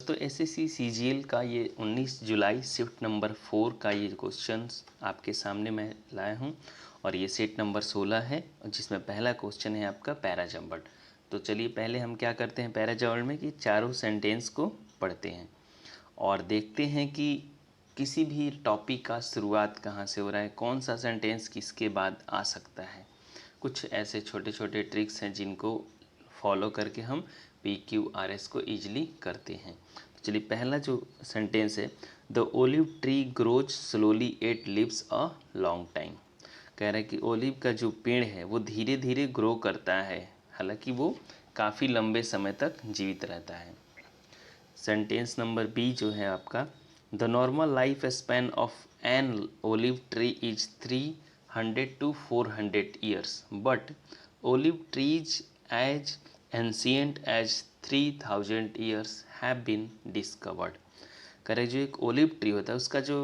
दोस्तों SSC CGL का ये 19 जुलाई शिफ्ट नंबर 4 का ये क्वेश्चंस आपके सामने मैं लाया हूँ और ये सेट नंबर 16 है जिसमें पहला क्वेश्चन है आपका पैराजंबर्ड। तो चलिए पहले हम क्या करते हैं पैराजंबर्ड में कि चारों सेंटेंस को पढ़ते हैं और देखते हैं कि किसी भी टॉपिक का शुरुआत कहाँ से हो रहा है, कौन सा सेंटेंस किसके बाद आ सकता है। कुछ ऐसे छोटे छोटे ट्रिक्स हैं जिनको फॉलो करके हम PQRS को ईजिली करते हैं। तो चलिए पहला जो सेंटेंस है, the olive tree grows slowly it lives a long time. कह रहा है कि ओलिव का जो पेड़ है वो धीरे धीरे ग्रो करता है, हालांकि वो काफ़ी लंबे समय तक जीवित रहता है। सेंटेंस नंबर बी जो है आपका, the normal life span of an olive tree is 300 to 400 years but olive trees as ancient as 3000 years have been discovered. करे जो एक ओलिव ट्री होता है उसका जो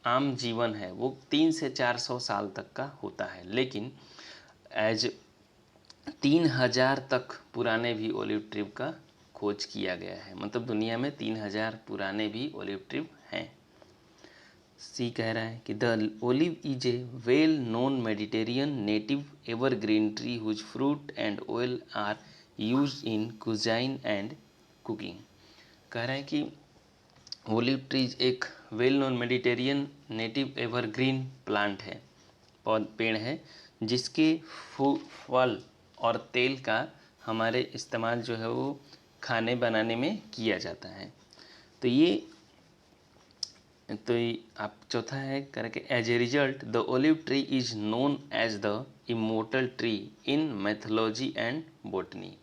आम जीवन है वो 300 से 400 साल तक का होता है, लेकिन एज 3000 तक पुराने भी ओलिव ट्री का खोज किया गया है। मतलब दुनिया में 3000 पुराने भी ओलिव ट्री हैं। सी कह रहा है कि the olive is a well known Mediterranean native evergreen tree whose fruit and oil are use in cuisine and cooking. कह रहा है कि ओलिव ट्रीज एक well known Mediterranean native evergreen plant है, पेड़ है, जिसके फल और तेल का हमारे इस्तेमाल जो है वो खाने बनाने में किया जाता है। तो ये आप चौथा है करके as a result the olive tree is known as the immortal tree in mythology and botany.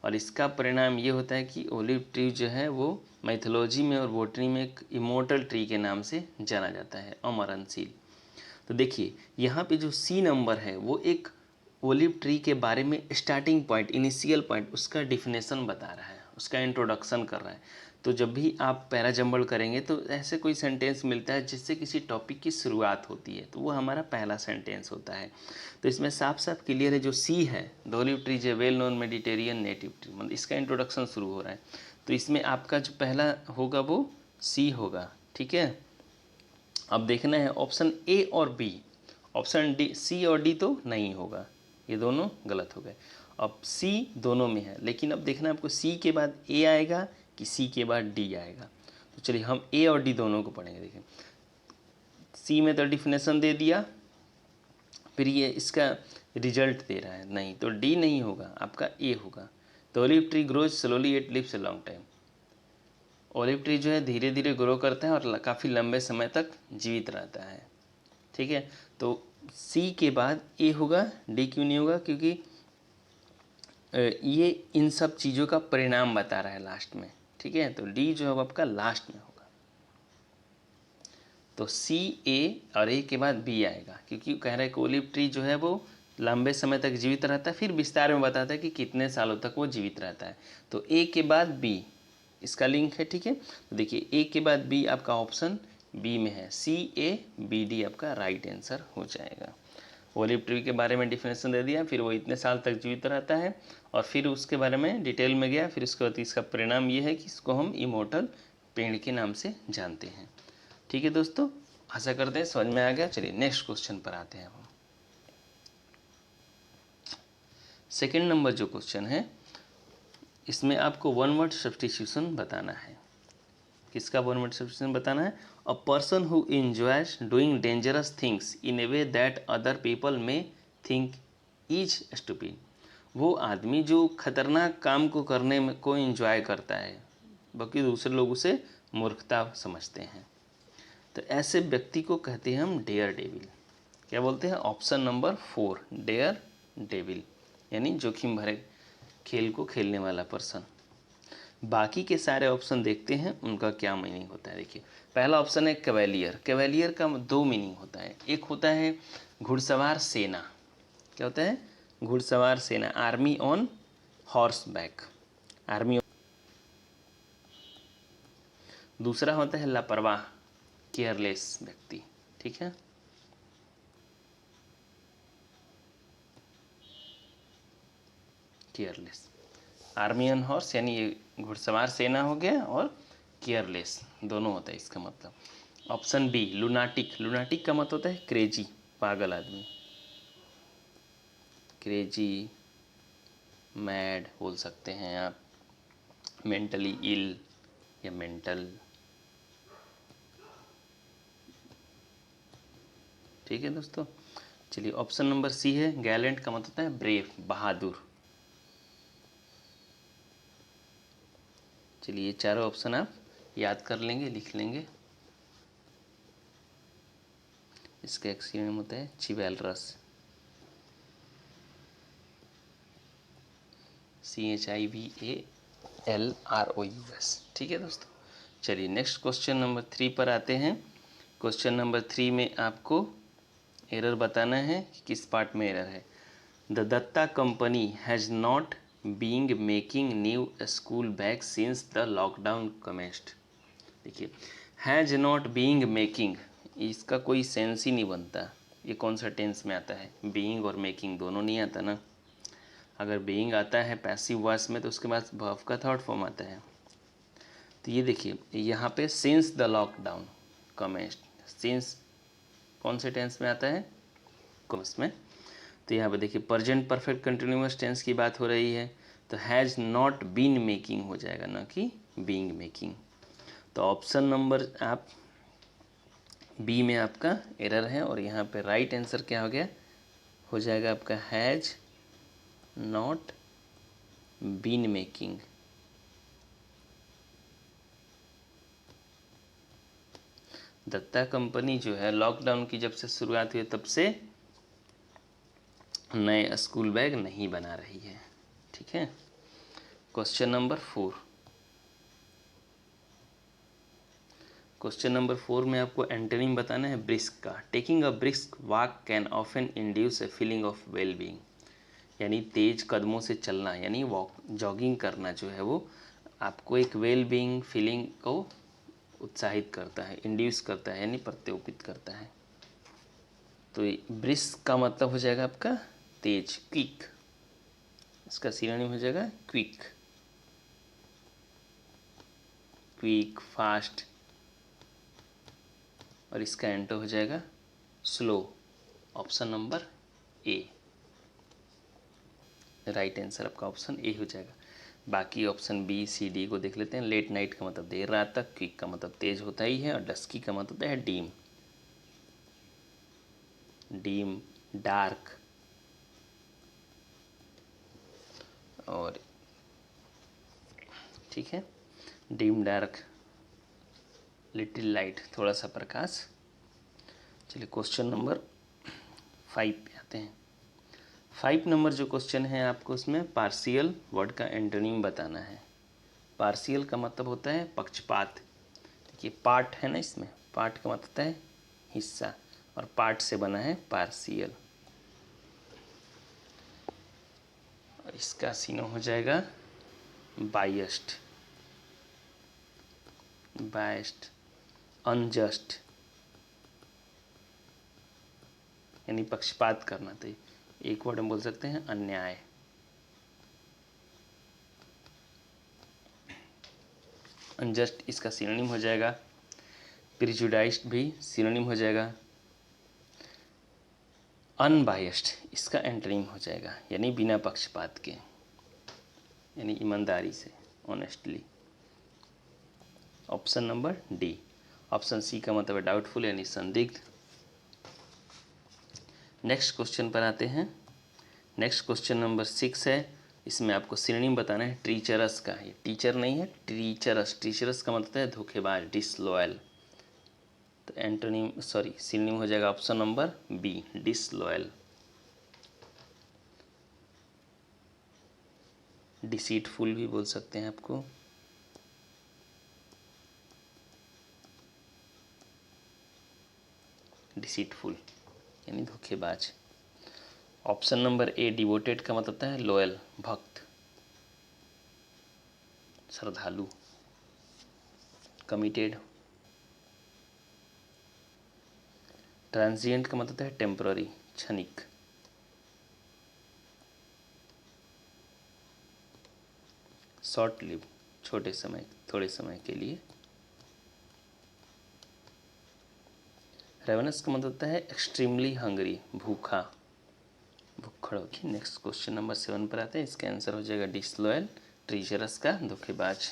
और इसका परिणाम ये होता है कि ओलिव ट्री जो है वो मैथोलॉजी में और बोटनी में एक इमोर्टल ट्री के नाम से जाना जाता है, अमरणशील। तो देखिए यहाँ पे जो सी नंबर है वो एक ओलिव ट्री के बारे में स्टार्टिंग पॉइंट, इनिशियल पॉइंट, उसका डिफिनेशन बता रहा है, उसका इंट्रोडक्शन कर रहा है। तो जब भी आप पैराजंबल करेंगे तो ऐसे कोई सेंटेंस मिलता है जिससे किसी टॉपिक की शुरुआत होती है, तो वो हमारा पहला सेंटेंस होता है। तो इसमें साफ साफ क्लियर है जो सी है, the olive tree is a well known Mediterranean native tree, मतलब इसका इंट्रोडक्शन शुरू हो रहा है। तो इसमें आपका जो पहला होगा वो सी होगा, ठीक है। अब देखना है ऑप्शन ए और बी, ऑप्शन डी, सी और डी तो नहीं होगा, ये दोनों गलत हो गए। अब सी दोनों में है, लेकिन अब देखना आपको सी के बाद ए आएगा कि सी के बाद डी आएगा। तो चलिए हम ए और डी दोनों को पढ़ेंगे। देखिए सी में तो डिफिनेशन दे दिया, फिर ये इसका रिजल्ट दे रहा है, नहीं तो डी नहीं होगा, आपका ए होगा। तो olive tree grows slowly it lives a long time. Olive tree जो है धीरे धीरे ग्रो करता है और काफ़ी लंबे समय तक जीवित रहता है, ठीक है। तो सी के बाद ए होगा, डी क्यों नहीं होगा, क्योंकि ये इन सब चीज़ों का परिणाम बता रहा है लास्ट में, ठीक है। तो डी जो है वो आपका लास्ट में होगा। तो सी, ए और ए के बाद बी आएगा, क्योंकि कह रहा है कि ओलिव ट्री जो है वो लंबे समय तक जीवित रहता है, फिर विस्तार में बताता है कि कितने सालों तक वो जीवित रहता है। तो ए के बाद बी इसका लिंक है, ठीक है। तो देखिए ए के बाद बी आपका ऑप्शन बी में है, सी ए बी डी आपका राइट आंसर हो जाएगा। ओलिव ट्री के बारे में डिफिनेशन दे दिया, फिर वो इतने साल तक जीवित रहता है और फिर उसके बारे में डिटेल में गया, फिर उसके बाद इसका परिणाम ये है कि इसको हम इमोर्टल पेड़ के नाम से जानते हैं, ठीक है दोस्तों। आशा करते हैं समझ में आ गया। चलिए नेक्स्ट क्वेश्चन पर आते हैं हम। सेकेंड नंबर जो क्वेश्चन है इसमें आपको वन वर्ड सब्स्टिट्यूशन बताना है। किसका वन वर्ड सब्स्टिट्यूशन बताना है, a person who enjoys doing dangerous things in A way that other people में थिंक इज स्टूपिड। वो आदमी जो खतरनाक काम को करने में को एंजॉय करता है, बाकी दूसरे लोग उसे मूर्खता समझते हैं। तो ऐसे व्यक्ति को कहते हैं हम डेयर डेविल। क्या बोलते हैं, ऑप्शन नंबर 4 डेयर डेविल, यानी जोखिम भरे खेल को खेलने वाला पर्सन। बाकी के सारे ऑप्शन देखते हैं उनका क्या मीनिंग होता है। देखिए पहला ऑप्शन है कैवेलियर। कैवेलियर का दो मीनिंग होता है, एक होता है घुड़सवार सेना। क्या होता है, घुड़सवार सेना, army on horse back, army. दूसरा होता है लापरवाह, केयरलेस व्यक्ति, ठीक है। केयरलेस, आर्मी ऑन हॉर्स यानी ये घुड़सवार सेना हो गया, और केयरलेस, दोनों होता है इसका मतलब। ऑप्शन बी लुनाटिक, लुनाटिक का मतलब होता है क्रेजी, पागल आदमी, क्रेजी, मैड बोल सकते हैं आप, मेंटली इल या मेंटल। ठीक है दोस्तों, चलिए ऑप्शन नंबर सी है गैलेंट का मतलब होता है ब्रेव, बहादुर। चलिए ये चारों ऑप्शन आप याद कर लेंगे, लिख लेंगे। इसका एक सिनोनिम होता है चिवैलरस, CHIVALROUS। ठीक है दोस्तों, चलिए नेक्स्ट क्वेश्चन नंबर 3 पर आते हैं। क्वेश्चन नंबर 3 में आपको एरर बताना है कि किस पार्ट में एरर है। The Datta company has not being making new school bag since the lockdown commenced. देखिए हैज़ नॉट बीइंग मेकिंग, इसका कोई सेंस ही नहीं बनता। ये कौन सा टेंस में आता है, बीइंग और मेकिंग दोनों नहीं आता ना। अगर बीइंग आता है पैसिव वॉइस में तो उसके बाद वर्ब का थर्ड फॉर्म आता है। तो ये देखिए यहाँ पे since the lockdown commenced, since कौन से टेंस में आता है, कॉस में। तो यहाँ पे देखिए प्रेजेंट परफेक्ट कंटिन्यूअस टेंस की बात हो रही है, तो हैज़ नॉट बीन मेकिंग हो जाएगा, ना कि बीइंग मेकिंग। तो ऑप्शन नंबर आप बी में आपका एरर है, और यहाँ पे राइट आंसर क्या हो गया, हो जाएगा आपका has not been making. Datta company जो है लॉकडाउन की जब से शुरुआत हुई तब से नए स्कूल बैग नहीं बना रही है। ठीक है, क्वेश्चन नंबर 4। क्वेश्चन नंबर 4 में आपको एंटोनिम बताना है ब्रिस्क का। Taking a brisk walk can often induce a feeling of well being, यानी तेज कदमों से चलना यानी वॉक जॉगिंग करना जो है वो आपको एक वेल बीइंग फीलिंग को उत्साहित करता है, इंड्यूस करता है यानी प्रत्योपित करता है। तो ब्रिस्क का मतलब हो जाएगा आपका तेज, क्विक। इसका सिनोनिम हो जाएगा क्विक, क्विक, फास्ट। और इसका एंटो हो जाएगा स्लो, ऑप्शन नंबर ए। राइट आंसर आपका ऑप्शन ए हो जाएगा। बाकी ऑप्शन बी सी डी को देख लेते हैं। लेट नाइट का मतलब देर रात तक, क्विक का मतलब तेज होता ही है, और डस्की का मतलब होता है डीम, डीम डार्क। और ठीक है, डीम डार्क, लिटिल लाइट, थोड़ा सा प्रकाश। चलिए क्वेश्चन नंबर 5 पे आते हैं। 5 नंबर जो क्वेश्चन है आपको उसमें पार्शियल वर्ड का एंटोनिम बताना है। पार्शियल का मतलब होता है पक्षपात। देखिए पार्ट है ना, इसमें पार्ट का मतलब होता है हिस्सा, और पार्ट से बना है पार्शियल। और इसका सीनो हो जाएगा बायस्ड, बायस्ड, अनजस्ट यानी पक्षपात करना। तो एक वर्ड हम बोल सकते हैं अन्याय। अनजस्ट इसका सिनोनिम हो जाएगा, प्रिजुडाइज्ड भी सिनोनिम हो जाएगा, अनबायस्ड इसका एंटोनिम हो जाएगा यानी बिना पक्षपात के, यानी ईमानदारी से, honestly. Option number D. Option C का मतलब है डाउटफुल यानी संदिग्ध। नेक्स्ट क्वेश्चन पर आते हैं। नेक्स्ट क्वेश्चन नंबर 6 है। इसमें आपको सिनोनिम बताना है ट्रीचरस का। ये टीचर नहीं है, ट्रीचरस। ट्रीचरस का मतलब है धोखेबाज, डिसलॉयल। तो एंटोनिम सॉरी सिनोनिम हो जाएगा option number B, disloyal. Deceitful भी बोल सकते हैं आपको। डिसीटफुल यानी धोखेबाज। ऑप्शन नंबर ए डिवोटेड का मतलब होता है लॉयल, भक्त, श्रद्धालु, कमिटेड। ट्रांजिएंट का मतलब होता है टेम्पररी, क्षणिक। शॉर्ट लिव छोटे समय, थोड़े समय के लिए रेवनस का मतलब होता है एक्सट्रीमली हंग्री, भूखा, भुक्खड़ होगी। नेक्स्ट क्वेश्चन नंबर 7 पर आते हैं। इसका आंसर हो जाएगा डिसलॉयल, ट्रीजरस का धोखेबाज।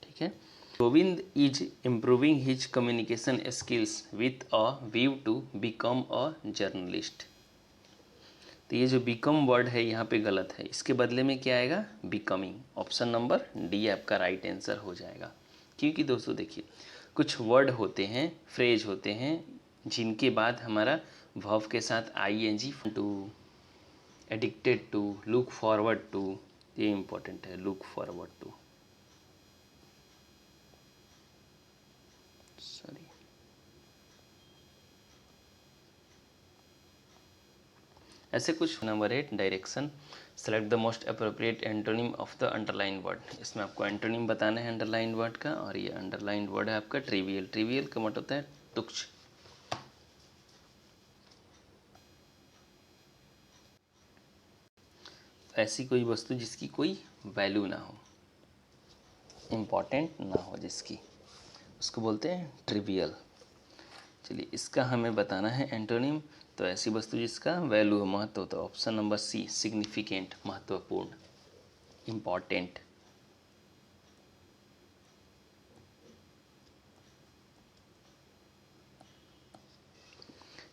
ठीक है। Govind is improving his communication skills with a view to become a journalist. तो ये जो बिकम वर्ड है यहाँ पे गलत है, इसके बदले में क्या आएगा, बिकमिंग। ऑप्शन नंबर डी आपका राइट आंसर हो जाएगा। क्योंकि दोस्तों देखिए, कुछ वर्ड होते हैं, फ्रेज होते हैं, जिनके बाद हमारा वर्ब के साथ ING, to, addicted to, look forward to, ये इंपॉर्टेंट है, लुक फॉरवर्ड टू, सॉरी। ऐसे कुछ। Number 8 direction, select the most appropriate antonym of the underline word. इसमें आपको एंटोनिम बताना है अंडरलाइन वर्ड का, और ये अंडरलाइन वर्ड है आपका ट्रिवियल। ट्रिवियल का मतलब होता है तुच्छ, ऐसी कोई वस्तु जिसकी कोई वैल्यू ना हो, इम्पॉर्टेंट ना हो जिसकी, उसको बोलते हैं ट्रिवियल। चलिए, इसका हमें बताना है एंटोनिम। तो ऐसी वस्तु जिसका वैल्यू हो, महत्व होता है। ऑप्शन नंबर सी, सिग्निफिकेंट, महत्वपूर्ण, इम्पॉर्टेंट।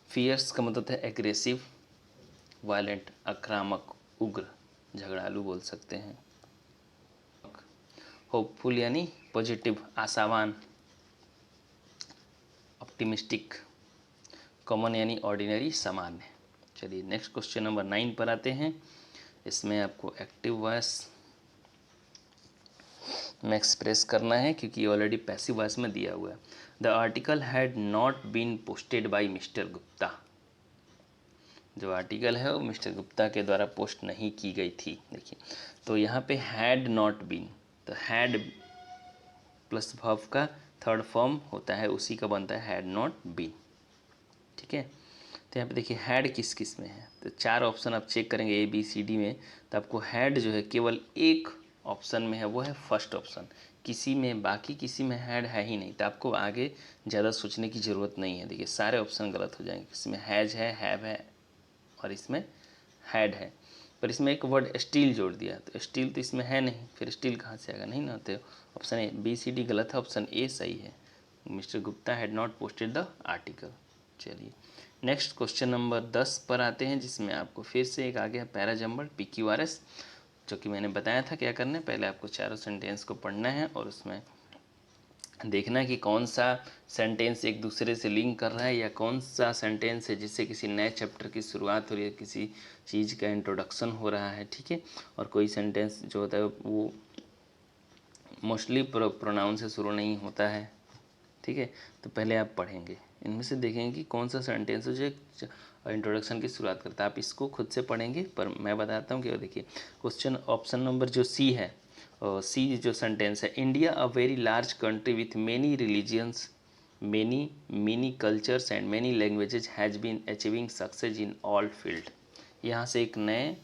फियर्स का मतलब है एग्रेसिव, वायलेंट, आक्रामक, उग्र, झगड़ालू बोल सकते हैं। होपफुल यानी पॉजिटिव, आशावान, ऑप्टिमिस्टिक। कॉमन यानी ऑर्डिनरी, सामान्य। चलिए नेक्स्ट क्वेश्चन नंबर 9 पर आते हैं। इसमें आपको एक्टिव वॉइस में एक्सप्रेस करना है, क्योंकि ऑलरेडी पैसिव वॉइस में दिया हुआ है। The article had not been posted by mister Gupta. जो आर्टिकल है वो मिस्टर गुप्ता के द्वारा पोस्ट नहीं की गई थी। देखिए, तो यहाँ पे हैड नॉट बीन, तो हैड प्लस वर्ब का थर्ड फॉर्म होता है, उसी का बनता है हैड नॉट बीन। ठीक है। तो यहाँ पे देखिए हैड किस किस में है, तो 4 ऑप्शन आप चेक करेंगे ABCD में, तो आपको हैड जो है केवल एक ऑप्शन में है, वो है फर्स्ट ऑप्शन। किसी में, बाकी किसी में हैड है ही नहीं, तो आपको आगे ज़्यादा सोचने की ज़रूरत नहीं है। देखिए सारे ऑप्शन गलत हो जाएंगे। इसमें हैज है, हैव है, और इसमें हैड है, पर इसमें एक वर्ड स्टील जोड़ दिया, तो स्टील तो इसमें है नहीं, फिर स्टील कहाँ से आएगा, नहीं ना। तो ऑप्शन ABCD गलत है, ऑप्शन ए सही है। Mister Gupta had not posted the article. चलिए नेक्स्ट क्वेश्चन नंबर 10 पर आते हैं, जिसमें आपको फिर से एक आ गया पैराजंबल, PQRS, जो कि मैंने बताया था क्या करना है। पहले आपको चारों सेंटेंस को पढ़ना है और उसमें देखना है कि कौन सा सेंटेंस एक दूसरे से लिंक कर रहा है, या कौन सा सेंटेंस है जिससे किसी नए चैप्टर की शुरुआत हो रही है, किसी चीज़ का इंट्रोडक्शन हो रहा है। ठीक है। और कोई सेंटेंस जो होता है वो मोस्टली प्रोनाउन से शुरू नहीं होता है। ठीक है। तो पहले आप पढ़ेंगे, इनमें से देखेंगे कि कौन सा सेंटेंस जो इंट्रोडक्शन की शुरुआत करता है। आप इसको खुद से पढ़ेंगे, पर मैं बताता हूँ कि देखिए क्वेश्चन ऑप्शन नंबर जो सी है, सी जो सेंटेंस है, India a very large country with many religions, many cultures and many languages has been achieving success in all field. यहाँ से एक नए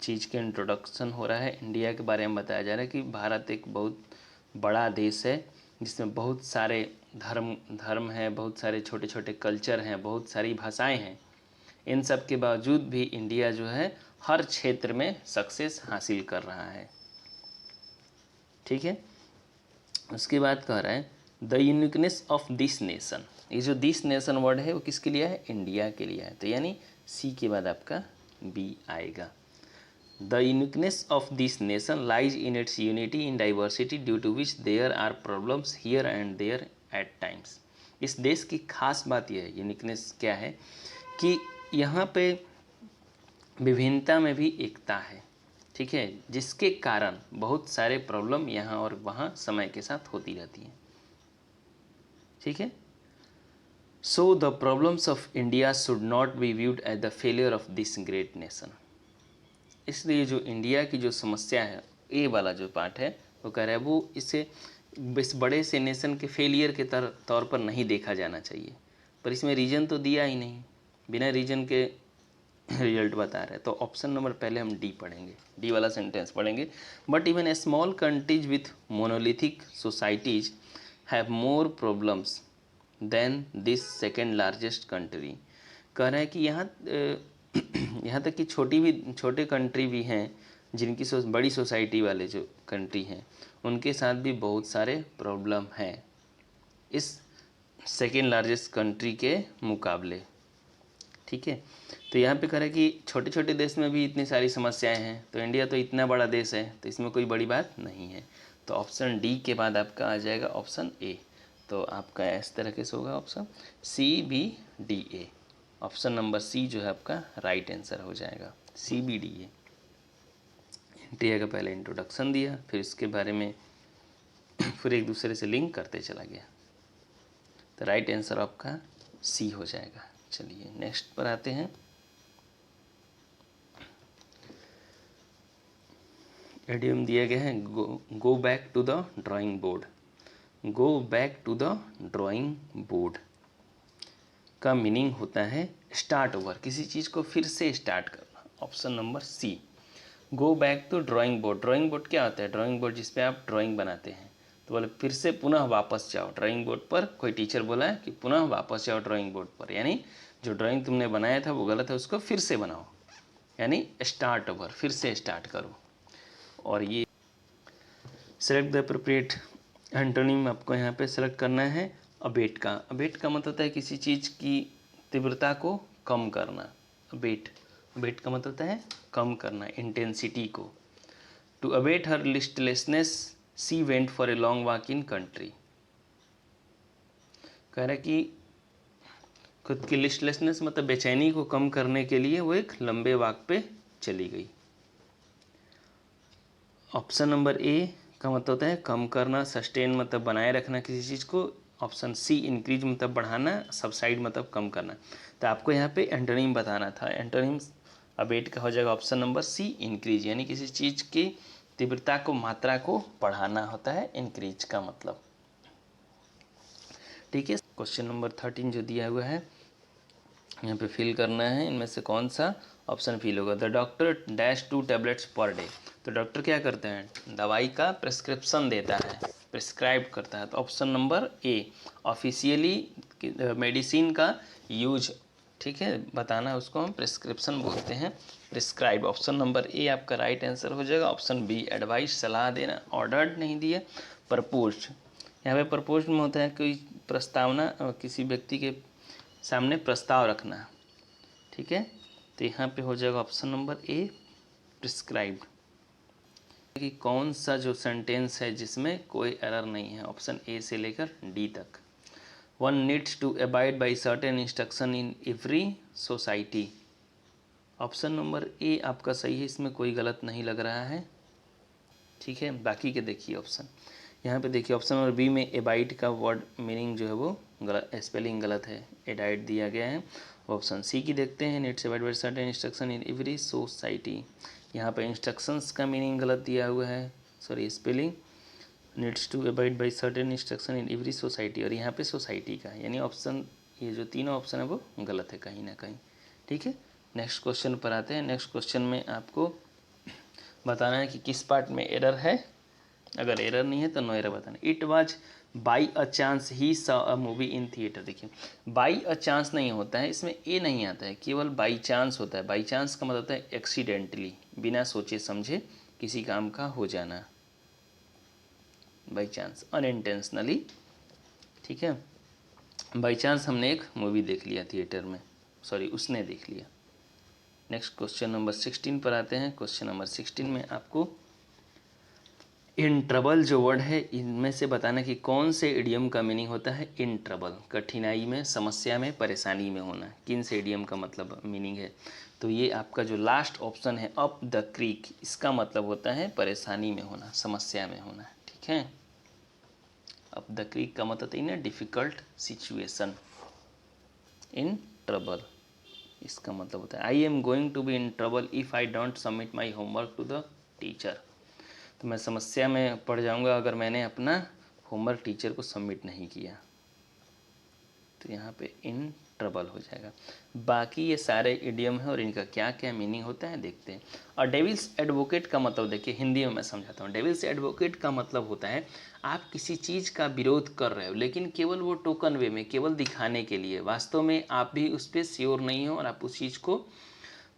चीज़ के इंट्रोडक्शन हो रहा है, इंडिया के बारे में बताया जा रहा है कि भारत एक बहुत बड़ा देश है, जिसमें बहुत सारे धर्म हैं, बहुत सारे छोटे छोटे कल्चर हैं, बहुत सारी भाषाएं हैं। इन सब के बावजूद भी इंडिया जो है हर क्षेत्र में सक्सेस हासिल कर रहा है। ठीक है। उसके बाद कह रहा है the uniqueness of this nation. ये जो दिस नेशन वर्ड है वो किसके लिए है, इंडिया के लिए है। तो यानी सी के बाद आपका बी आएगा। The uniqueness of this nation lies in its unity in diversity due to which there are problems here and there at times. इस देश की खास बात यह है, यूनिकनेस क्या है, कि यहाँ पे विभिन्नता में भी एकता है। ठीक है। जिसके कारण बहुत सारे प्रॉब्लम यहाँ और वहाँ समय के साथ होती रहती हैं। ठीक है। So the problems of India should not be viewed as the failure of this great nation. इसलिए जो इंडिया की जो समस्या है, ए वाला जो पार्ट है, वो कह रहा है वो इसे इस बड़े से नेशन के फेलियर के तौर पर नहीं देखा जाना चाहिए। पर इसमें रीजन तो दिया ही नहीं, बिना रीजन के रिजल्ट बता रहे हैं। तो ऑप्शन नंबर पहले हम डी पढ़ेंगे, डी वाला सेंटेंस पढ़ेंगे। But even a small countries with monolithic societies have more problems than this second largest country. कह रहे हैं कि यहाँ तक कि छोटे कंट्री भी हैं जिनकी बड़ी सोसाइटी वाले जो कंट्री हैं उनके साथ भी बहुत सारे प्रॉब्लम हैं इस सेकेंड लार्जेस्ट कंट्री के मुकाबले। ठीक है, तो यहाँ पे कह रहा है कि छोटे छोटे देश में भी इतनी सारी समस्याएं हैं, तो इंडिया तो इतना बड़ा देश है तो इसमें कोई बड़ी बात नहीं है। तो ऑप्शन डी के बाद आपका आ जाएगा ऑप्शन ए। तो आपका इस तरह के से होगा option C B D A. Option number C जो है आपका राइट आंसर हो जाएगा, C B D A. India का पहले इंट्रोडक्शन दिया, फिर इसके बारे में फिर एक दूसरे से लिंक करते चला गया। तो राइट आंसर आपका सी हो जाएगा। चलिए नेक्स्ट पर आते हैं। इडियम दिया गया है go back to the drawing board. Go back to the drawing board का मीनिंग होता है स्टार्ट ओवर, किसी चीज़ को फिर से स्टार्ट करना। Option number C, go back to drawing board. Drawing board क्या होता है? ड्राइंग बोर्ड जिस पे आप ड्राइंग बनाते हैं। तो बोले फिर से पुनः वापस जाओ ड्राइंग बोर्ड पर। कोई टीचर बोला है कि पुनः वापस जाओ ड्राइंग बोर्ड पर, यानी जो ड्राइंग तुमने बनाया था वो गलत है, उसको फिर से बनाओ, यानी स्टार्ट ओवर, फिर से स्टार्ट करो। और ये सेलेक्ट द अप्रोप्रिएट एंटोनिम आपको यहाँ पे सेलेक्ट करना है अबेट का। अबेट का मतलब होता है किसी चीज़ की तीव्रता को कम करना। अबेट का मतलब होता है कम करना, इंटेंसिटी को। To abate her listlessness she went for a long walk in country. कह रहा है कि खुद की लिस्टलेसनेस मतलब बेचैनी को कम करने के लिए वो एक लंबे वॉक पे चली गई। ऑप्शन नंबर ए का मतलब होता है कम करना, सस्टेन मतलब बनाए रखना किसी चीज़ को। ऑप्शन सी इंक्रीज मतलब बढ़ाना, सबसाइड मतलब कम करना। तो आपको यहाँ पे एंटोनिम बताना था। एंटोनिम अबेट का हो जाएगा ऑप्शन नंबर सी इंक्रीज, यानी किसी चीज़ की तीव्रता को, मात्रा को बढ़ाना होता है इंक्रीज का मतलब। ठीक है, क्वेश्चन नंबर 13 जो दिया हुआ है यहाँ पे फिल करना है, इनमें से कौन सा ऑप्शन फिल होगा। The doctor dash 2 tablets per day. तो डॉक्टर क्या करते हैं? दवाई का प्रिस्क्रिप्शन देता है, प्रिस्क्राइब करता है। तो ऑप्शन नंबर ए ऑफिशियली मेडिसिन का यूज, ठीक है, बताना उसको हम प्रिस्क्रिप्शन बोलते हैं, प्रिस्क्राइब। ऑप्शन नंबर ए आपका राइट आंसर हो जाएगा। ऑप्शन बी एडवाइस, सलाह देना, ऑर्डर्ड नहीं दिया। प्रपोज्ड, यहाँ पे प्रपोज्ड में होता है कोई प्रस्तावना, किसी व्यक्ति के सामने प्रस्ताव रखना। ठीक है, तो यहाँ पे हो जाएगा ऑप्शन नंबर ए प्रिस्क्राइब्ड। कि कौन सा जो सेंटेंस है जिसमें कोई एरर नहीं है, ऑप्शन ए से लेकर डी तक। One needs to abide by certain instruction in every society. Option number A आपका सही है, इसमें कोई गलत नहीं लग रहा है। ठीक है, बाकी के देखिए ऑप्शन। यहाँ पे देखिए ऑप्शन नंबर बी में एबाइड का वर्ड मीनिंग जो है वो गलत, स्पेलिंग गलत है, एडाइड दिया गया है। ऑप्शन सी की देखते हैं, needs abide by certain instruction in every society. यहाँ पे इंस्ट्रक्शंस का मीनिंग गलत दिया हुआ है, sorry spelling, needs to abide by certain instruction in every society, और यहाँ पे सोसाइटी का, यानी ऑप्शन ये जो तीनों ऑप्शन है वो गलत है कहीं ना कहीं। ठीक है, नेक्स्ट क्वेश्चन पर आते हैं। नेक्स्ट क्वेश्चन में आपको बताना है कि किस पार्ट में एरर है, अगर एरर नहीं है तो नो एरर बताना। It was by a chance he saw a movie in theatre. देखिए बाई अ चांस नहीं होता है, इसमें ए नहीं आता है, केवल बाई चांस होता है। बाई चांस का मतलब होता है एक्सीडेंटली, बिना सोचे समझे किसी काम का हो जाना, बाई चांस, अनइंटेंशनली। ठीक है, बाई चांस हमने एक मूवी देख लिया थिएटर में, सॉरी उसने देख लिया। नेक्स्ट क्वेश्चन नंबर 16 पर आते हैं। क्वेश्चन नंबर 16 में आपको इन ट्रबल जो वर्ड है इनमें से बताना कि कौन से इडियम का मीनिंग होता है इन ट्रबल, कठिनाई में, समस्या में, परेशानी में होना। किन से इडियम का मतलब मीनिंग है? तो ये आपका जो लास्ट ऑप्शन है अप द क्रीक, इसका मतलब होता है परेशानी में होना, समस्या में होना। ठीक है, अप द क्रीक का मतलब in a difficult situation, in trouble इसका मतलब होता है I am going to be in trouble if I don't submit my homework to the teacher. तो मैं समस्या में पड़ जाऊंगा अगर मैंने अपना होमवर्क टीचर को सबमिट नहीं किया। तो यहाँ पे इन ट्रबल हो जाएगा। बाकी ये सारे इडियम है और इनका क्या क्या मीनिंग होता है देखते हैं। और डेविल्स एडवोकेट का मतलब देखिए, हिंदी में मैं समझाता हूँ। डेविल्स एडवोकेट का मतलब होता है आप किसी चीज़ का विरोध कर रहे हो लेकिन केवल वो टोकन वे में, केवल दिखाने के लिए, वास्तव में आप भी उस पर श्योर नहीं हो और आप उस चीज़ को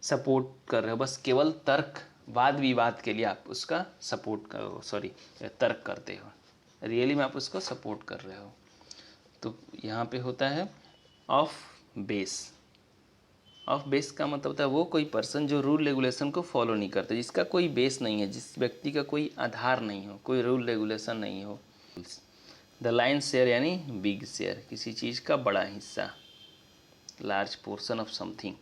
सपोर्ट कर रहे हो, बस केवल तर्क वाद विवाद के लिए आप उसका तर्क करते हो, रियली में आप उसको सपोर्ट कर रहे हो। तो यहाँ पे होता है ऑफ बेस। ऑफ बेस का मतलब होता है वो कोई पर्सन जो रूल रेगुलेशन को फॉलो नहीं करते, जिसका कोई बेस नहीं है, जिस व्यक्ति का कोई आधार नहीं हो, कोई रूल रेगुलेशन नहीं हो। द लाइन शेयर यानी बिग शेयर, किसी चीज़ का बड़ा हिस्सा, लार्ज पोर्शन ऑफ समथिंग।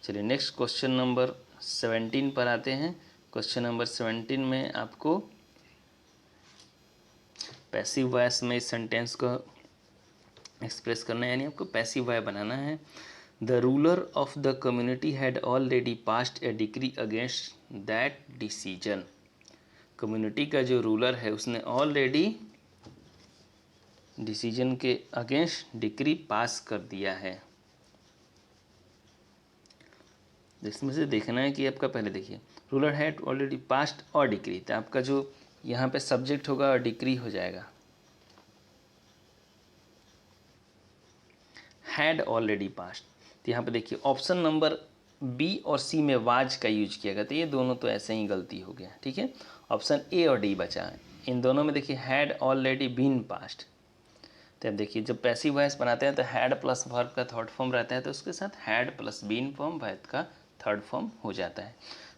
चलिए नेक्स्ट क्वेश्चन नंबर 17 पर आते हैं। क्वेश्चन नंबर 17 में आपको पैसिव वॉइस में इस सेंटेंस को एक्सप्रेस करना है, यानी आपको पैसिव वॉइस बनाना है। The ruler of the community had already passed A decree against that decision. Community का जो रूलर है उसने ऑलरेडी डिसीजन के अगेंस्ट डिक्री पास कर दिया है। इसमें से देखना है कि आपका, पहले देखिए रूलर हैड ऑलरेडी पास्ड और डिक्री, तो आपका जो यहाँ पे सब्जेक्ट होगा और डिक्री हो जाएगा। हैड ऑलरेडी पास्ड, तो यहाँ पे देखिए ऑप्शन नंबर बी और सी में वाज का यूज किया गया, तो ये दोनों तो ऐसे ही गलती हो गया, ठीक है। ऑप्शन ए और डी बचा है, इन दोनों में देखिए हैड ऑलरेडी बीन पास्ट। तो अब देखिए जब पैसिव वॉइस बनाते हैं तो हैड प्लस वर्ब का थर्ड फॉर्म रहता है, तो उसके साथ had plus been form verb का थर्ड फॉर्म हो जाता है।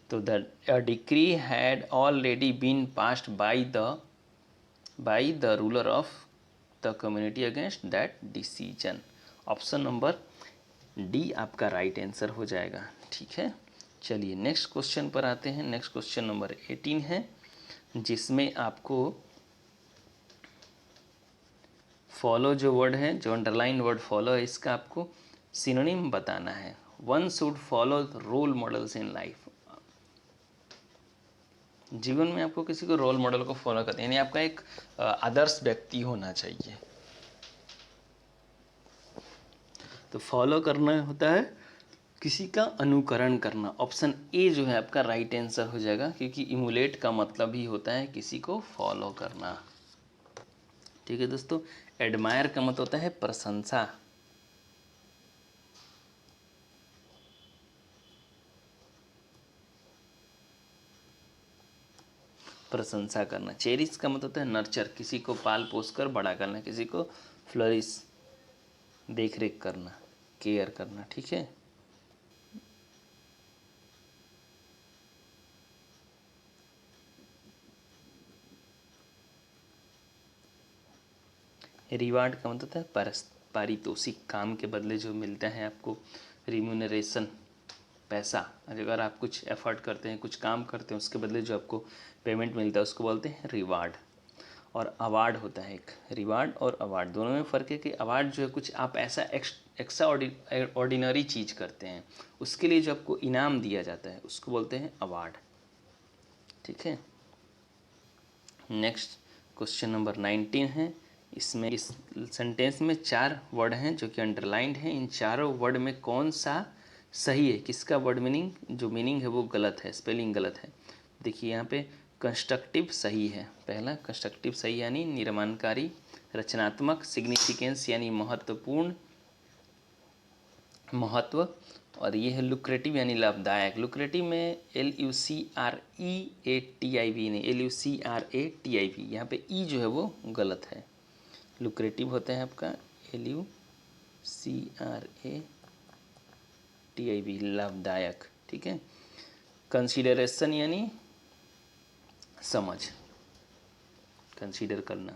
तो the decree had already been passed by the ruler of the community against that decision. Option number D आपका राइट आंसर हो जाएगा, ठीक है। चलिए नेक्स्ट क्वेश्चन पर आते हैं। नेक्स्ट क्वेश्चन नंबर 18 है, जिसमें आपको फॉलो जो वर्ड है, जो अंडरलाइन वर्ड फॉलो है, इसका आपको सिनोनिम बताना है। One should follow role models in life. जीवन में आपको किसी को रोल मॉडल को फॉलो करते हैं, यानी आपका एक आदर्श व्यक्ति होना चाहिए। तो फॉलो करना होता है किसी का अनुकरण करना। ऑप्शन ए जो है आपका राइट आंसर हो जाएगा, क्योंकि इमुलेट का मतलब ही होता है किसी को फॉलो करना, ठीक है दोस्तों। एडमायर का मतलब होता है प्रशंसा, प्रशंसा करना। चेरिश का मतलब होता है नर्चर, किसी को पाल पोस कर बड़ा करना, किसी को फ्लरिश, देख रेख करना, केयर करना, ठीक है। रिवार्ड का मतलब है पारितोषिक, काम के बदले जो मिलता है आपको, रिम्यूनरेशन, पैसा। अगर आप कुछ एफर्ट करते हैं, कुछ काम करते हैं, उसके बदले जो आपको पेमेंट मिलता है उसको बोलते हैं रिवार्ड। और अवार्ड होता है एक, रिवार्ड और अवार्ड दोनों में फ़र्क है कि अवार्ड जो है कुछ आप ऐसा एक्स्ट्रा ऑर्डिनरी चीज़ करते हैं, उसके लिए जो आपको इनाम दिया जाता है उसको बोलते हैं अवार्ड, ठीक है। नेक्स्ट क्वेश्चन नंबर 19 है। इसमें इस सेंटेंस में 4 वर्ड हैं जो कि अंडरलाइंड हैं। इन चारों वर्ड में कौन सा सही है, किसका वर्ड मीनिंग जो मीनिंग है वो गलत है, स्पेलिंग गलत है। देखिए यहाँ पे कंस्ट्रक्टिव सही है, पहला कंस्ट्रक्टिव सही यानी निर्माणकारी, रचनात्मक सिग्निफिकेंस यानी महत्वपूर्ण, महत्व, और ये है लुक्रेटिव यानी लाभदायक। लुक्रेटिव में LUCREATIV नहीं, LUCRATIV, यहाँ पे ई जो है वो गलत है। लुक्रेटिव होता है आपका LUCRATIV, लाभदायक, ठीक है। कंसीडरेशन यानी समझ, कंसीडर करना।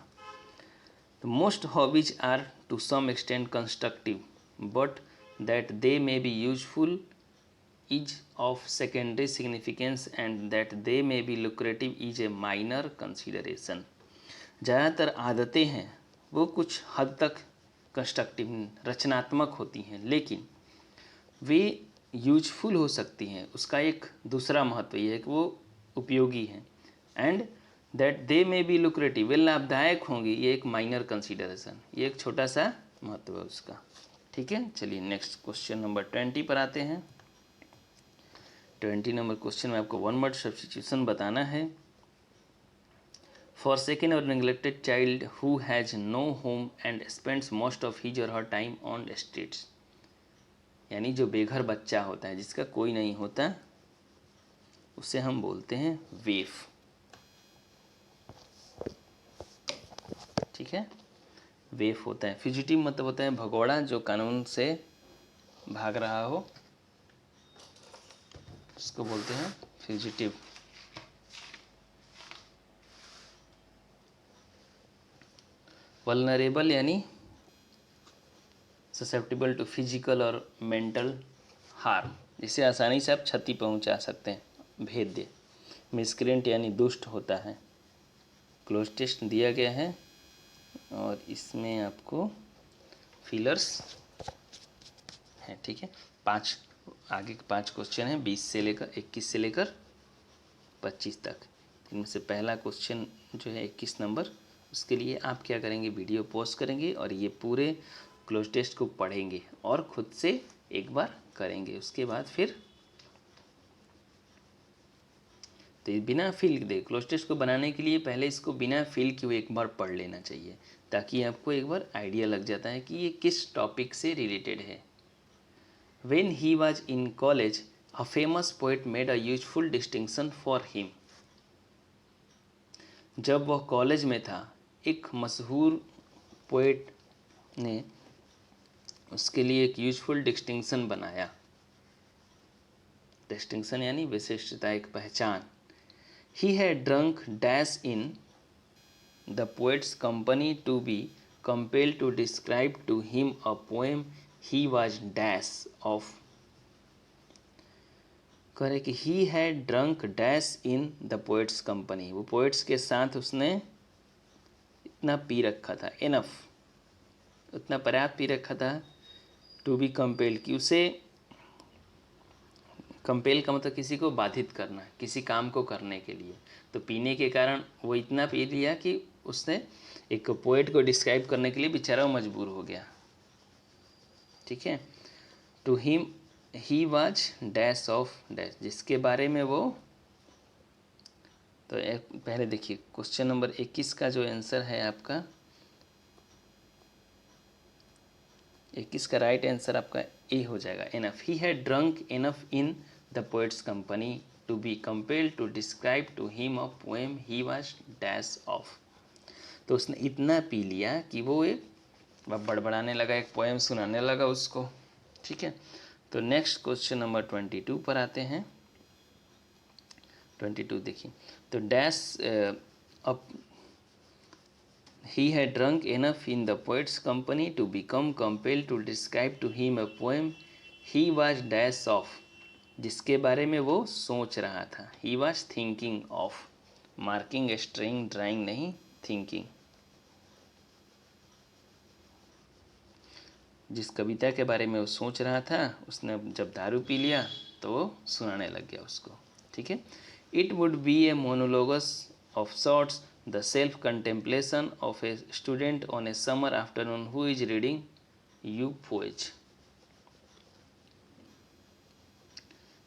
तो most hobbies are to some extent constructive but that they may be useful is of secondary significance and that they may be lucrative is a minor consideration। ज़्यादातर आदतें हैं वो कुछ हद तक कंस्ट्रक्टिव रचनात्मक होती हैं, लेकिन वे यूजफुल हो सकती हैं, उसका एक दूसरा महत्व ये है कि वो उपयोगी हैं। And that they may be lucrative, वे लाभदायक होंगी, ये एक माइनर कंसिडरेशन, ये एक छोटा सा महत्व है उसका। ठीक है, चलिए नेक्स्ट क्वेश्चन नंबर 20 पर आते हैं। 20 नंबर क्वेश्चन में आपको वन वर्ड सब्स्टिट्यूशन बताना है। Forsaken or neglected child who has no home and spends most of his or her time on streets, यानी जो बेघर बच्चा होता है, जिसका कोई नहीं होता, उसे हम बोलते हैं वेफ। ठीक है, वेफ होता है। फ्यूजिटिव मतलब होता है भगोड़ा, जो कानून से भाग रहा हो, उसको बोलते हैं फ्यूजिटिव। वल्नरेबल यानी ससेप्टिबल टू फिजिकल और मेंटल हार्म, जिसे आसानी से आप क्षति पहुंचा सकते हैं, भेद्य। मिसक्रेंट यानी दुष्ट होता है। क्लोज टेस्ट दिया गया है और इसमें आपको फिलर्स है। ठीक है, आगे के 5 क्वेश्चन हैं, 20 से लेकर 21 से लेकर 25 तक। इनमें से पहला क्वेश्चन जो है 21 नंबर, उसके लिए आप क्या करेंगे, वीडियो पॉज करेंगे और ये पूरे क्लोज टेस्ट को पढ़ेंगे और खुद से एक बार करेंगे। उसके बाद फिर तो ये बिना फिल दे, क्लोज टेस्ट को बनाने के लिए पहले इसको बिना फिल किए एक बार पढ़ लेना चाहिए, ताकि आपको एक बार आइडिया लग जाता है कि ये किस टॉपिक से रिलेटेड है। When he was in college, a famous poet made a useful distinction for him. जब वह कॉलेज में था, एक मशहूर पोएट ने उसके लिए एक यूजफुल डिस्टिंक्शन बनाया। डिस्टिंक्शन यानी विशिष्टता, एक पहचान। He had drunk dash in the poet's company to be compelled to describe to him a poem he was dash of। कह रहे कि he had drunk dash in the poet's company, वो poets के साथ उसने इतना पी रखा था, enough, उतना पर्याप्त पी रखा था, to be compelled, कि उसे कंपेल का मतलब किसी को बाधित करना, किसी काम को करने के लिए। तो पीने के कारण वो इतना पी लिया कि उसने एक पोएट को डिस्क्राइब करने के लिए बेचारा मजबूर हो गया। ठीक है, to him he was dash of dash, जिसके बारे में वो, तो पहले देखिए क्वेश्चन नंबर 21 का जो आंसर है आपका, 21 का राइट आंसर आपका ए हो जाएगा, enough. He had drunk enough in the poet's company to be compelled to describe to him a poem he was dash of. तो उसने इतना पी लिया कि वो एक बड़बड़ाने लगा, एक पोएम सुनाने लगा उसको। ठीक है, तो नेक्स्ट क्वेश्चन नंबर 22 पर आते हैं। 22 देखिए, तो dash up he had drunk enough in the poet's company to become compelled to describe to him a poem he was dash of, जिसके बारे में वो सोच रहा था। he was thinking of, marking string drawing नहीं, थिंकिंग। जिस कविता के बारे में वो सोच रहा था, उसने जब दारू पी लिया तो वो सुनाने लग गया उसको। ठीक है, it would be a monologues of sorts, the self contemplation of a student on a summer afternoon who is reading you poems.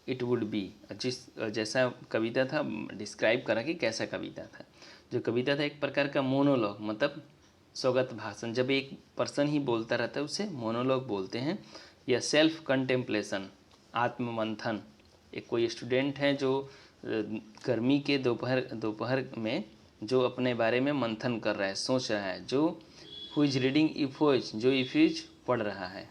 It would be, जैसा कविता था डिस्क्राइब करा कि कैसा कविता था। जो कविता था एक प्रकार का मोनोलॉग, मतलब स्वगत भाषण, जब एक पर्सन ही बोलता रहता है उसे मोनोलॉग बोलते हैं। या सेल्फ कंटेम्पलेशन, आत्ममंथन, एक कोई स्टूडेंट है जो गर्मी के दोपहर में जो अपने बारे में मंथन कर रहा है, सोच रहा है, जो हु इज रीडिंग इफोज, जो इफिज पढ़ रहा है।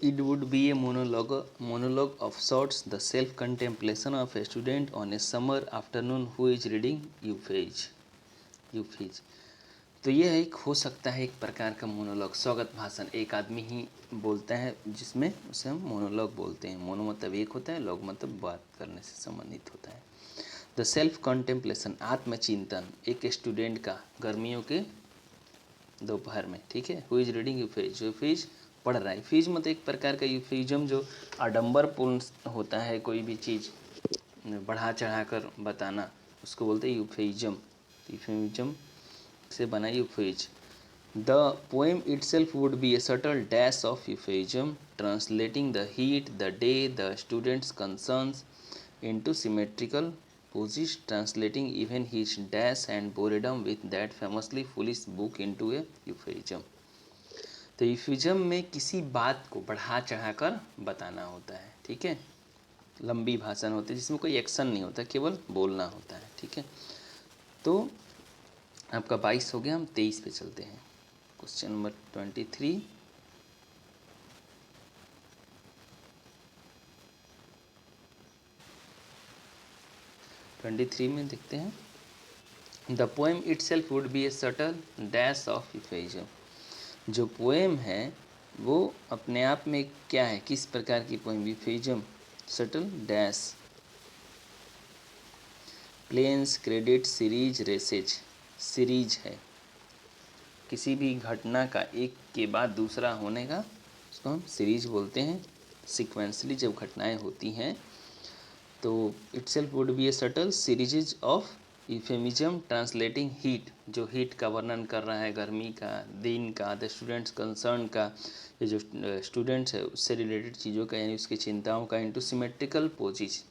It would be a monologue of sorts, the self-contemplation of a student on a summer afternoon who is reading Euphage। तो यह एक हो सकता है एक प्रकार का मोनोलॉग, स्वागत भाषण, एक आदमी ही बोलता है जिसमें उसे हम मोनोलॉग बोलते हैं। मोनो मतलब एक होता है, लॉग मतलब बात करने से संबंधित होता है। द सेल्फ कंटेम्पलेशन, आत्मचिंतन, एक स्टूडेंट का गर्मियों के दोपहर में। ठीक है, हु इज रीडिंग यूफेज, यूफेज पढ़ रहा है। फीज मतलब एक प्रकार का यूफिज्म, जो आडंबरपूर्ण होता है, कोई भी चीज़ बढ़ा चढ़ा कर बताना, उसको बोलते हैं यूफिज्म। इफेमिज्म से बना यूफेज। The poem itself would be a subtle dash of euphemism, translating the heat, the day, the student's concerns into symmetrical poses, translating even his dash and boredom with that famously foolish book into a euphemism। तो euphemism में किसी बात को बढ़ा चढ़ा कर बताना होता है, ठीक है। लंबी भाषण होती है जिसमें कोई एक्शन नहीं होता, केवल बोलना होता है, ठीक है। तो आपका 22 हो गया, हम 23 पे चलते हैं। Question number 23। में देखते हैं, the poem itself would be a subtle dash of euphemism. जो पोएम है वो अपने आप में क्या है, किस प्रकार की poem, euphemism, subtle dash, plains, credit, series, races. Series है किसी भी घटना का एक के बाद दूसरा होने का, उसको हम सीरीज बोलते हैं। सिक्वेंसली जब घटनाएं होती हैं तो itself would be a subtle series of euphemism translating heat, जो हीट का वर्णन कर रहा है, गर्मी का, दिन का, द स्टूडेंट्स कंसर्न का, ये जो स्टूडेंट्स है उससे रिलेटेड चीज़ों का, यानी उसकी चिंताओं का, इनटू सिमेट्रिकल पोजिज,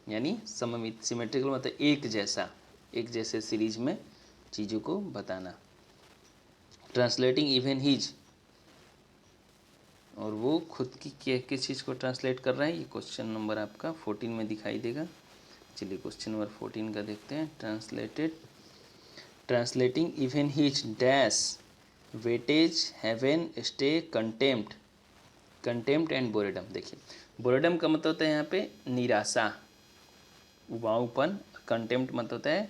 यानी सममित। सिमेट्रिकल मतलब एक जैसे सीरीज में चीज़ों को बताना। ट्रांसलेटिंग इवन हीज, और वो खुद की किस चीज़ को ट्रांसलेट कर रहा है, ये क्वेश्चन नंबर आपका 14 में दिखाई देगा। चलिए क्वेश्चन नंबर 14 का देखते हैं। Translating even his dash weightage heaven stay contempt, contempt and boredom. देखिए बोरेडम का मतलब होता है यहाँ पे निराशा, उबाऊपन। कंटेम्प्ट मतलब होता है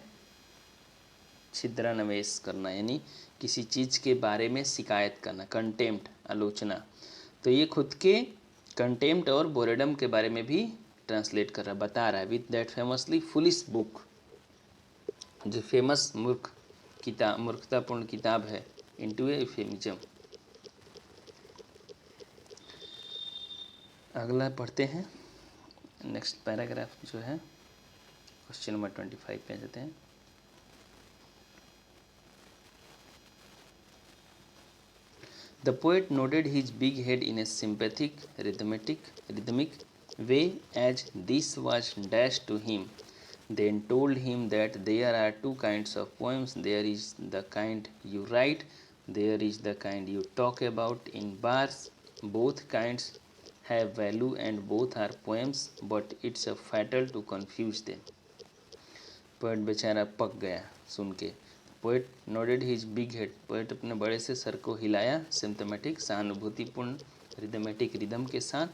छिद्रान्वेष करना, यानी किसी चीज़ के बारे में शिकायत करना, कंटेम्प्ट, आलोचना। तो ये खुद के कंटेम्प्ट और बोरेडम के बारे में भी ट्रांसलेट कर रहा है, बता रहा है। With that famously foolish book, जो फेमस मूर्खतापूर्ण किताब है, इनटू ए इफेमिज्म। अगला पढ़ते हैं, नेक्स्ट पैराग्राफ जो है क्वेश्चन नंबर 25 पे जाते हैं। The poet nodded his big head in a sympathetic, rhythmic way as this was dashed to him, then told him that there are two kinds of poems. There is the kind you write, there is the kind you talk about in bars. Both kinds have value and both are poems, but it's a fatal to confuse them। Poet बेचारा पक गया सुन के। Poet nodded his big head, poet अपने बड़े से sir को हिलाया, symptomatic, सहानुभूतिपूर्ण, rhythmic, rhythm के साथ,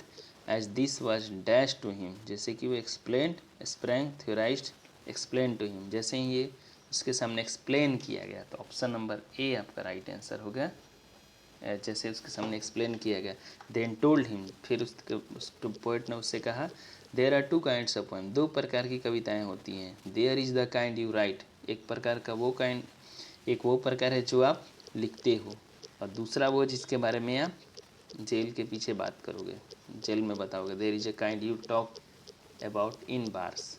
as this was dash to him, जैसे कि वो explained, sprang, theorized, explain to him, जैसे ही ये उसके सामने एक्सप्लेन किया गया। तो ऑप्शन नंबर ए आपका राइट आंसर हो गया, जैसे उसके सामने एक्सप्लेन किया गया। देन टोल्ड हिम, फिर उसके पोएट ने उससे कहा, there are two kinds of poem, दो प्रकार की कविताएं होती हैं। There is the kind you write, एक प्रकार का वो काइंड, एक वो प्रकार है जो आप लिखते हो, और दूसरा वो जिसके बारे में आप जेल के पीछे बात करोगे, जेल में बताओगे। There is a kind you talk about in bars.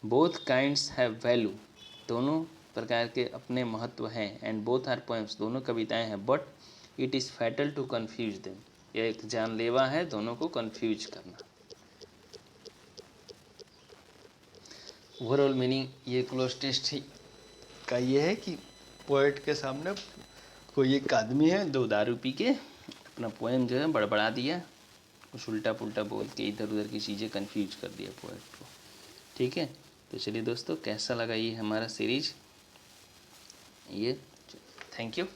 Both kinds have value, दोनों प्रकार के अपने महत्व हैं। एंड बोथ आर पोएम्स, दोनों कविताएं हैं। But it is fatal to confuse them, यह एक जानलेवा है दोनों को कन्फ्यूज करना। ओवरऑल मीनिंग ये क्लोज टेस्ट का ये है कि पोएट के सामने कोई एक आदमी है, दो दारू पी के अपना पोएम जो है बड़बड़ा दिया, कुछ उल्टा पुल्टा बोल के इधर उधर की चीज़ें कन्फ्यूज कर दिया पोएट को, ठीक है। तो चलिए दोस्तों, कैसा लगा ये हमारा सीरीज, ये थैंक यू।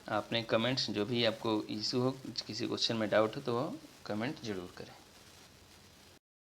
आपने कमेंट्स जो भी आपको इशू हो, किसी क्वेश्चन में डाउट हो तो वो कमेंट ज़रूर करें।